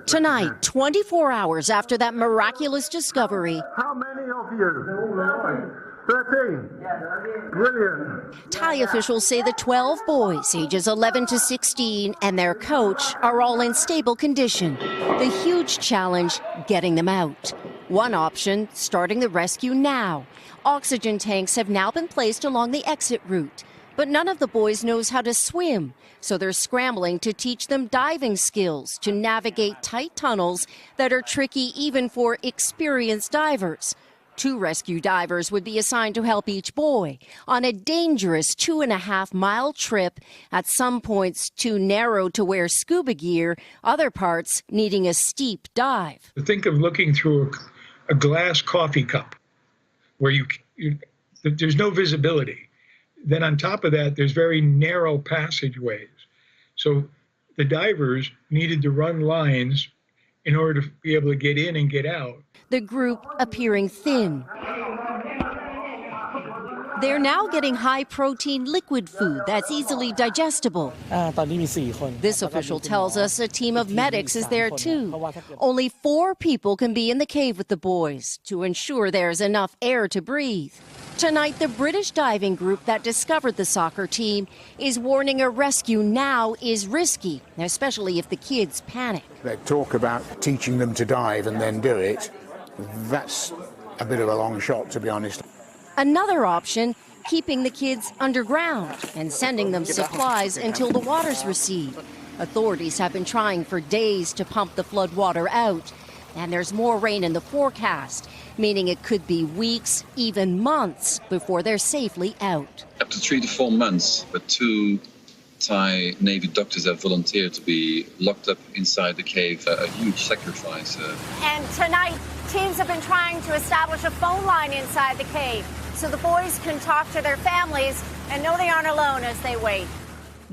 Tonight, 24 hours after that miraculous discovery, How many of you? 13. Brilliant. Thai officials say the 12 boys, ages 11 to 16, and their coach are all in stable condition. The huge challenge, getting them out. One option, starting the rescue now. Oxygen tanks have now been placed along the exit route. But none of the boys knows how to swim, so they're scrambling to teach them diving skills to navigate tight tunnels that are tricky even for experienced divers. 2 rescue divers would be assigned to help each boy on a dangerous 2.5-mile trip, at some points too narrow to wear scuba gear, other parts needing a steep dive. Think of looking through a glass coffee cup where there's no visibility. Then on top of that, there's very narrow passageways. So the divers needed to run lines in order to be able to get in and get out. The group appearing thin. They're now getting high-protein liquid food that's easily digestible. This official tells us a team of medics is there too. Only 4 people can be in the cave with the boys to ensure there's enough air to breathe. Tonight, the British diving group that discovered the soccer team is warning a rescue now is risky, especially if the kids panic. They talk about teaching them to dive and then do it. That's a bit of a long shot, to be honest. Another option, keeping the kids underground and sending them supplies until the waters recede. Authorities have been trying for days to pump the flood water out. And there's more rain in the forecast, meaning it could be weeks, even months, before they're safely out. Up to 3 to 4 months, but 2 Thai Navy doctors have volunteered to be locked up inside the cave, a huge sacrifice. And tonight, teams have been trying to establish a phone line inside the cave so the boys can talk to their families and know they aren't alone as they wait.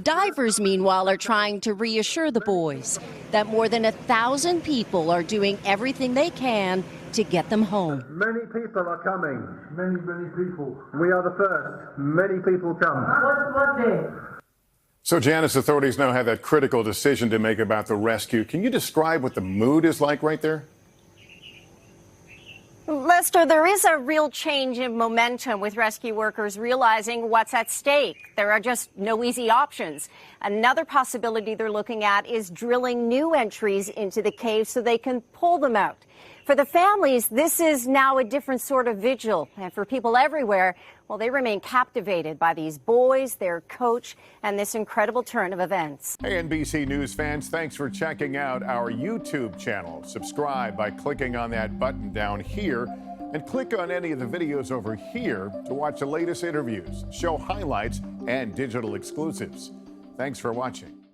Divers, meanwhile, are trying to reassure the boys that more than 1,000 people are doing everything they can to get them home. Many people are coming. Many people. We are the first. Many people come. What day? So, Janice, authorities now have that critical decision to make about the rescue. Can you describe what the mood is like right there? Lester, there is a real change in momentum with rescue workers realizing what's at stake. There are just no easy options. Another possibility they're looking at is drilling new entries into the cave so they can pull them out. For the families, this is now a different sort of vigil. And for people everywhere, well, they remain captivated by these boys, their coach, and this incredible turn of events. Hey, NBC News fans, thanks for checking out our YouTube channel. Subscribe by clicking on that button down here and click on any of the videos over here to watch the latest interviews, show highlights, and digital exclusives. Thanks for watching.